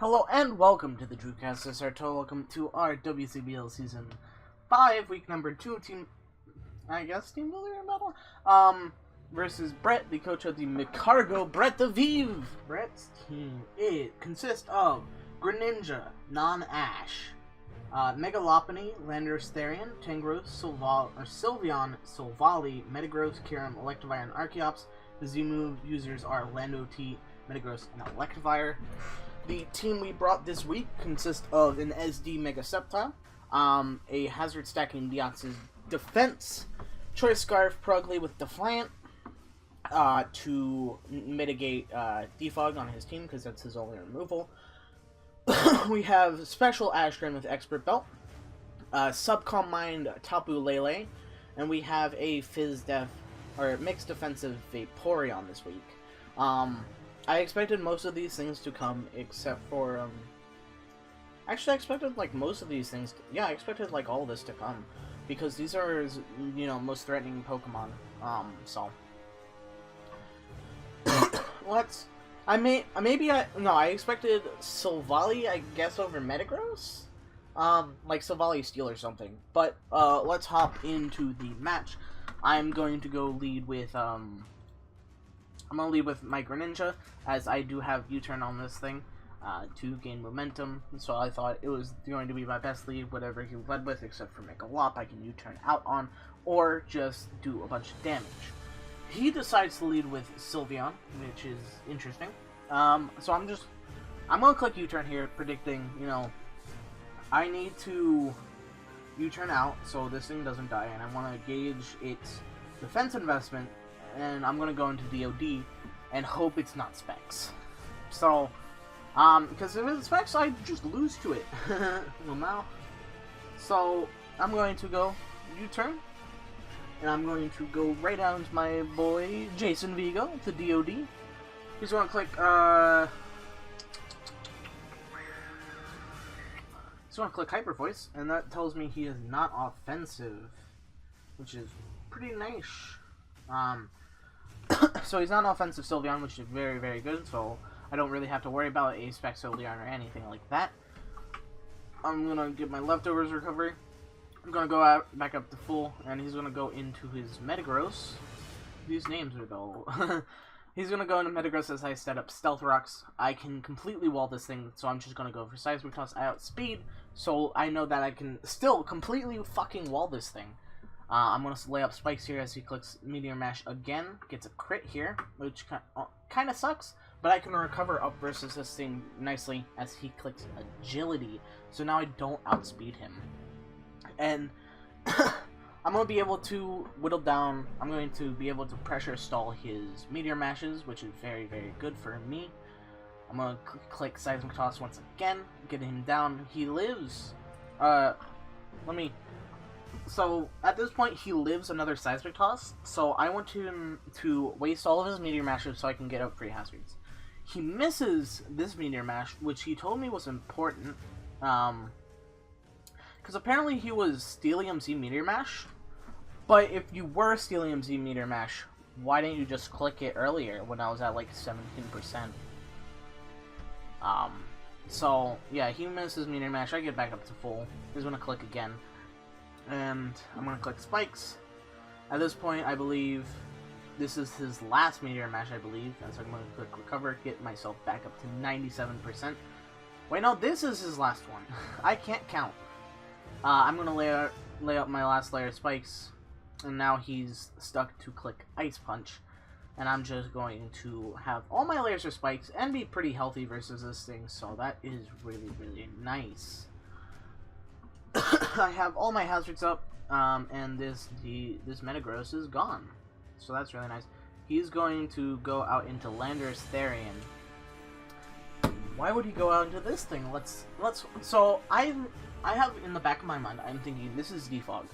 Hello and welcome to the Chucast. This is our total welcome to our WCBL Season 5, week number 2, team builder battle, versus Brett, the coach of the McCargo Brett-Aviv. Brett's team, it consists of Greninja, Non-Ash, Megalopony, Landorus Therian, Tangros, Sylveon, Silvally, Metagross, Kyurem, Electivire, and Archeops. The Z-move users are Lando T, Metagross, and Electivire. The team we brought this week consists of an SD Mega Sceptile, a Hazard Stacking Deoxys Defense, Choice Scarf Prugly with Defiant, to mitigate Defog on his team, because that's his only removal. We have Special Ashgren with Expert Belt, Subcom Mind Tapu Lele, and we have a Mixed Defensive Vaporeon this week. I expected most of these things to come, except for, actually I expected, like, most of these things, I expected, like, all this to come, because these are, you know, most threatening Pokemon, so. I expected Silvally, I guess, over Metagross? Like Silvally Steel or something, but, let's hop into the match. I'm going to go lead with, I'm going to lead with my Greninja, as I do have U-turn on this thing to gain momentum, so I thought it was going to be my best lead, whatever he led with, except for Megalop, I can U-turn out on, or just do a bunch of damage. He decides to lead with Sylveon, which is interesting. So I'm going to click U-turn here, predicting, you know, I need to U-turn out so this thing doesn't die, and I want to gauge its defense investment, and I'm gonna go into DOD and hope it's not Specs. So, because if it's Specs, I just lose to it. Well, now. So, I'm going to go U-turn, and I'm going to go right down to my boy Jason Vigo to DOD. He's gonna click, Hyper Voice, and that tells me he is not offensive, which is pretty nice. So he's not an offensive Sylveon, which is very, very good, so I don't really have to worry about a Spec Sylveon or anything like that. I'm going to get my leftovers recovery. I'm going to go back up to full, and he's going to go into his Metagross. These names are dull. He's going to go into Metagross as I set up Stealth Rocks. I can completely wall this thing, so I'm just going to go for Seismic Toss. I outspeed, so I know that I can still completely fucking wall this thing. I'm going to lay up spikes here as he clicks Meteor Mash again. Gets a crit here, which kind of sucks, but I can recover up versus this thing nicely as he clicks Agility. So now I don't outspeed him. And I'm going to be able to whittle down, I'm going to be able to pressure stall his Meteor Mashes, which is very, very good for me. I'm going to click Seismic Toss once again, get him down. He lives. So, at this point, he lives another Seismic Toss, so I want him to waste all of his Meteor Mashes so I can get up free hazards. He misses this Meteor Mash, which he told me was important, because apparently he was Steelium Z Meteor Mash, but if you were Steelium Z Meteor Mash, why didn't you just click it earlier when I was at, like, 17%? So, yeah, he misses Meteor Mash, I get back up to full. He's gonna click again. And I'm going to click Spikes. At this point, I believe this is his last Meteor Mash, I believe. And so I'm going to click Recover, get myself back up to 97%. Wait, no, this is his last one. I can't count. I'm going to lay up my last layer of Spikes. And now he's stuck to click Ice Punch. And I'm just going to have all my layers of Spikes and be pretty healthy versus this thing. So that is really, really nice. I have all my hazards up, and this Metagross is gone, so that's really nice. He's going to go out into Landorus Therian. Why would he go out into this thing? So I have in the back of my mind, I'm thinking this is Defog,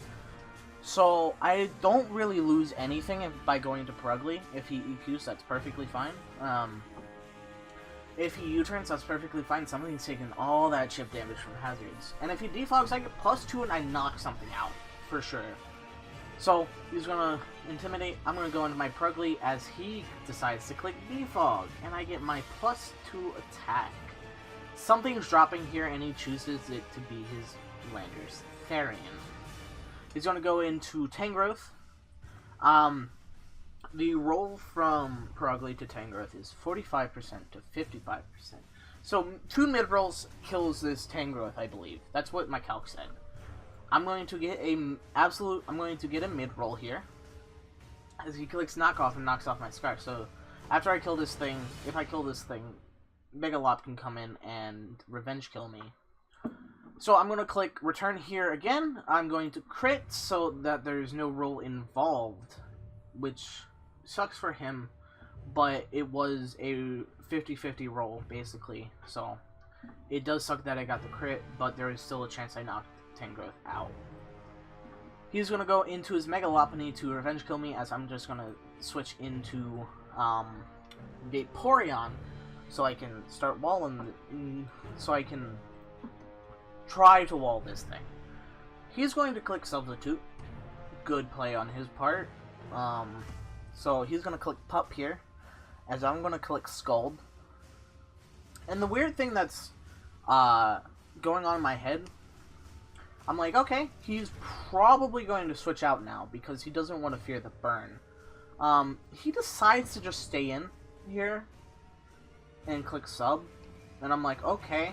so I don't really lose anything by going to Prugly. If he EQs, that's perfectly fine. If he U-turns, that's perfectly fine. Something's taking all that chip damage from hazards. And if he defogs, I get +2 and I knock something out, for sure. So, he's gonna Intimidate. I'm gonna go into my Prugly as he decides to click defog. And I get my +2 attack. something's dropping here, and he chooses it to be his Landers Therian. He's going to go into Tangrowth. The roll from Perugly to Tangrowth is 45% to 55%. So 2 mid-rolls kills this Tangrowth, I believe. That's what my calc said. I'm going to get a mid-roll here, as he clicks knockoff and knocks off my Scarf. So after I kill this thing, if I kill this thing, Megalop can come in and revenge kill me. So I'm going to click return here again. I'm going to crit so that there's no roll involved, which sucks for him, but it was a 50-50 roll, basically. So it does suck that I got the crit, but there is still a chance I knocked Tangrowth out. He's going to go into his Mega Lopunny to revenge kill me, as I'm just going to switch into Vaporeon, so I can start walling, so I can try to wall this thing. He's going to click Substitute. Good play on his part. So he's going to click Pup here, as I'm going to click Scald. And the weird thing that's going on in my head, I'm like, okay, he's probably going to switch out now because he doesn't want to fear the burn. He decides to just stay in here and click Sub. And I'm like, okay,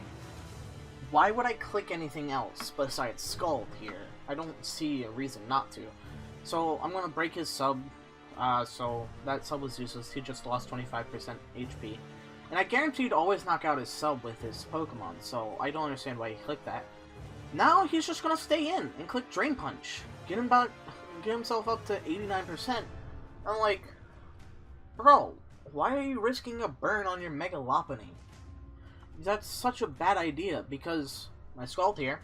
why would I click anything else besides Scald here? I don't see a reason not to. So I'm going to break his Sub. So that Sub was useless. He just lost 25% HP. And I guaranteed always knock out his Sub with his Pokemon, so I don't understand why he clicked that. Now he's just gonna stay in and click Drain Punch. Get himself up to 89%. I'm like, bro, why are you risking a burn on your Mega Lopunny? That's such a bad idea, because I Scald here,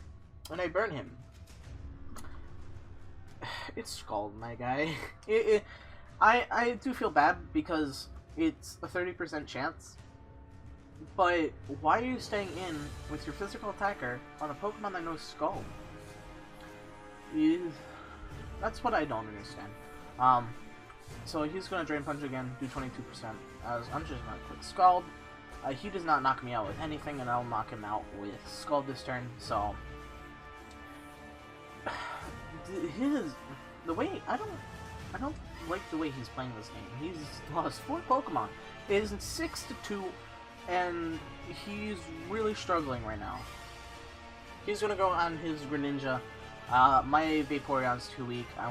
and I burn him. It's Scald, my guy. I do feel bad because it's a 30% chance. But why are you staying in with your physical attacker on a Pokemon that knows Scald? That's what I don't understand. So he's going to Drain Punch again, do 22%. As I'm just going to click Scald. He does not knock me out with anything, and I'll knock him out with Scald this turn. So the way I don't like the way he's playing this game. He's lost 4 Pokemon. It is 6-2. And he's really struggling right now. He's gonna go on his Greninja. My Vaporeon's too weak. I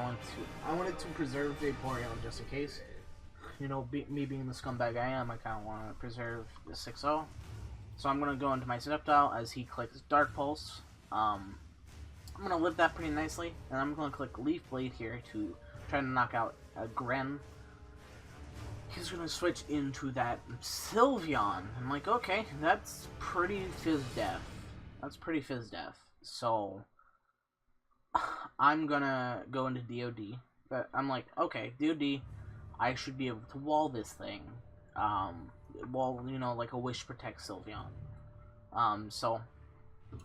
wanted to preserve Vaporeon just in case. You know, me being the scumbag I am, I kind of want to preserve the 6-0. So I'm gonna go into my Sceptile as he clicks Dark Pulse. I'm gonna live that pretty nicely, and I'm gonna click Leaf Blade here to try to knock out a Gren. He's gonna switch into that Sylveon. I'm like, okay, that's pretty Fizz-Def. So I'm gonna go into DOD. But I'm like, okay, DOD, I should be able to wall this thing. Wall, you know, like a Wish Protect Sylveon. So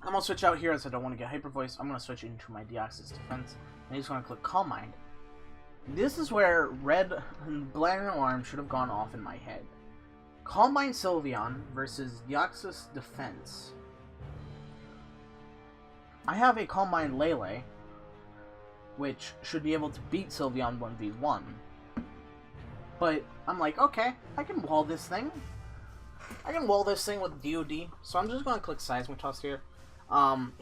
I'm gonna switch out here as I don't want to get Hyper Voice. I'm gonna switch into my Deoxys Defense, and he's gonna click Calm Mind. This is where Red and Blaring Alarm should have gone off in my head. Calm Mind Sylveon versus Deoxys Defense. I have a Calm Mind Lele, which should be able to beat Sylveon 1v1. But I'm like, okay, I can wall this thing. I can wall this thing with DOD. So I'm just going to click Seismitoss here.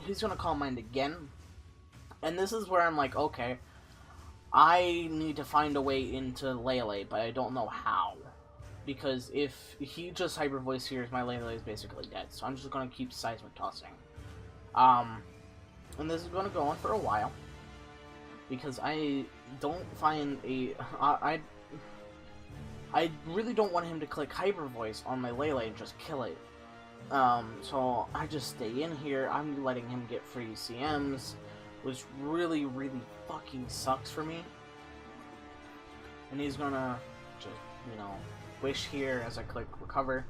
He's going to Calm Mind again. And this is where I'm like, okay, I need to find a way into Lele, but I don't know how. Because if he just Hyper Voice here, my Lele is basically dead. So I'm just going to keep Seismic Tossing. And this is going to go on for a while. Because I don't find a... I really don't want him to click Hyper Voice on my Lele and just kill it. So I just stay in here. I'm letting him get free CMs, which really, really fucking sucks for me. And he's gonna just, you know, Wish here as I click Recover.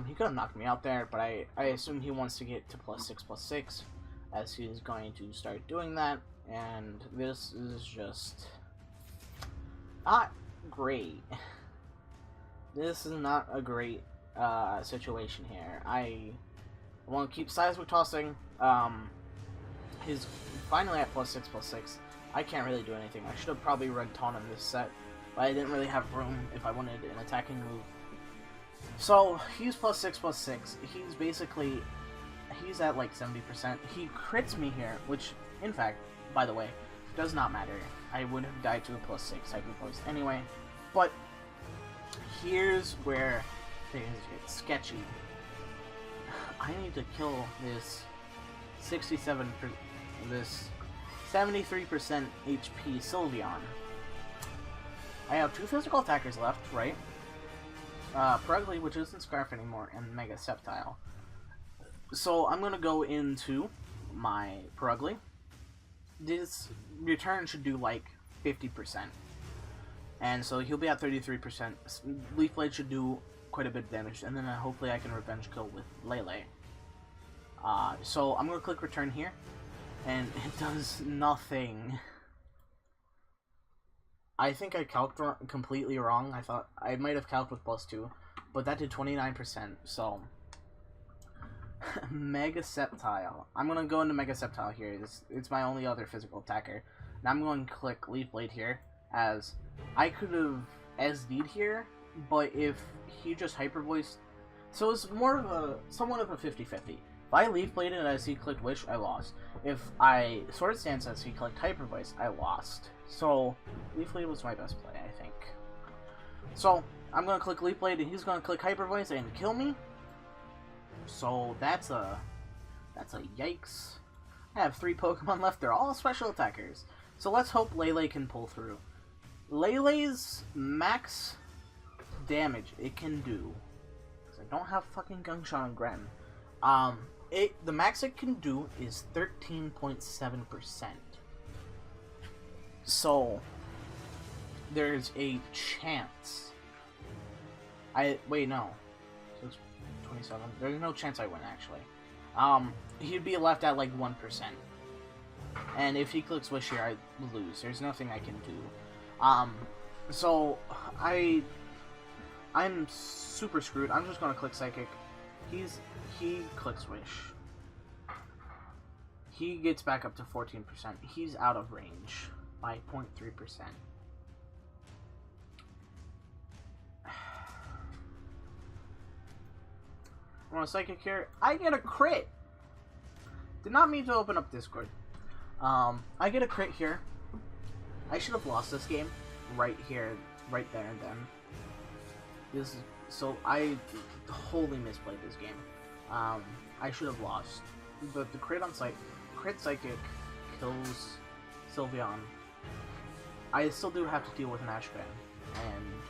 He could have knocked me out there, but I assume he wants to get to +6/+6, as he is going to start doing that. And this is just not great. This is not a great situation here. I want to keep seismic tossing. He's finally at +6/+6. I can't really do anything. I should have probably run taunt on this set, but I didn't really have room if I wanted an attacking move. So he's +6/+6. He's basically, he's at like 70%. He crits me here, which, in fact, by the way, does not matter. I would have died to a +6 type of voice anyway. But here's where things get sketchy. I need to kill this 73% HP Sylveon. I have 2 physical attackers left, right? Purugly, which isn't Scarf anymore, and Mega Sceptile. So I'm gonna go into my Purugly. This return should do like 50%. And so he'll be at 33%. Leaf Blade should do quite a bit of damage, and then hopefully I can revenge kill with Lele. So I'm gonna click return here, and it does nothing. I think I calced completely wrong. I thought I might have calced with +2, but that did 29%. So Mega Sceptile. I'm gonna go into Mega Sceptile here. It's my only other physical attacker. Now I'm going to click Leaf Blade here, as I could have SD'd here, but if he just Hyper Voiced, so it's more of a somewhat of a 50-50. If I Leaf Bladed as he clicked Wish, I lost. If I Sword Stance as he clicked Hyper Voice, I lost. So Leaf Blade was my best play, I think. So I'm gonna click Leaf Blade, and he's gonna click Hyper Voice and kill me. So that's a yikes. I have 3 Pokemon left. They're all special attackers. So let's hope Lele can pull through. Lele's max damage it can do, because I don't have fucking Gunk Shot on Gren. The max it can do is 13.7%. So there's a chance. Wait, no. So it's 27. There's no chance I win, actually. He'd be left at like 1%. And if he clicks Wish here, I lose. There's nothing I can do. So I'm super screwed. I'm just gonna click Psychic. He clicks Wish. He gets back up to 14%. He's out of range by 0.3%. I want a Psychic here. I get a crit! Did not mean to open up Discord. I get a crit here. I should have lost this game right here, right there and then. So I wholly misplayed this game. I should have lost. But the crit on crit Psychic kills Sylveon. I still do have to deal with an Ashcan, and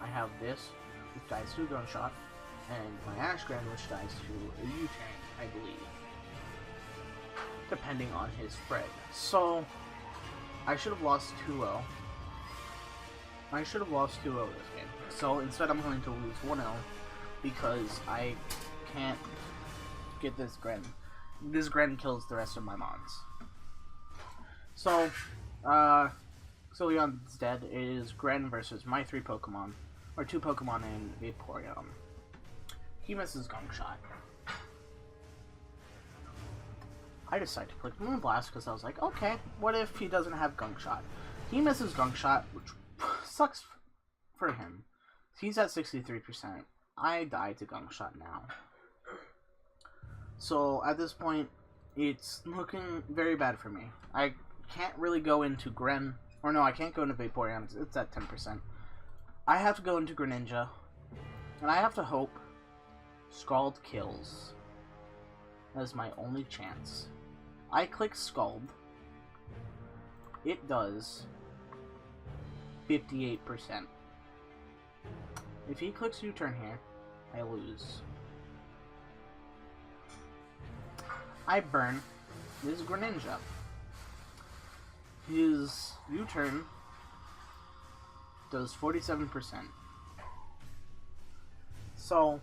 I have this, which dies to a Gunk Shot, and my Ashcan, which dies to a U-turn, I believe, depending on his spread. So I should have lost 2-0. I should have lost 2-0 this game. So instead I'm going to lose 1-0 because I can't get this Gren. This Gren kills the rest of my mons. So, Sylveon's dead. It is Gren versus my 3 Pokemon, or 2 Pokemon in Vaporeon. He misses Gunk Shot. I decided to click Moonblast because I was like, okay, what if he doesn't have Gunk Shot? He misses Gunk Shot, which sucks for him. He's at 63%. I died to Gunk Shot now. So at this point, it's looking very bad for me. I can't really go into Gren, or no, I can't go into Vaporeon. It's at 10%. I have to go into Greninja, and I have to hope Scald kills. That is my only chance. I click Scald. It does 58%. If he clicks U-turn here, I lose. I burn this Greninja. His U-turn does 47%. So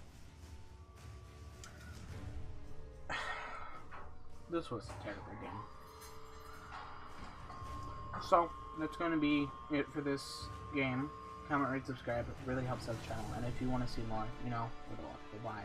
this was a terrible game. So that's going to be it for this game. Comment, rate, subscribe. It really helps out the channel. And if you want to see more, you know, goodbye.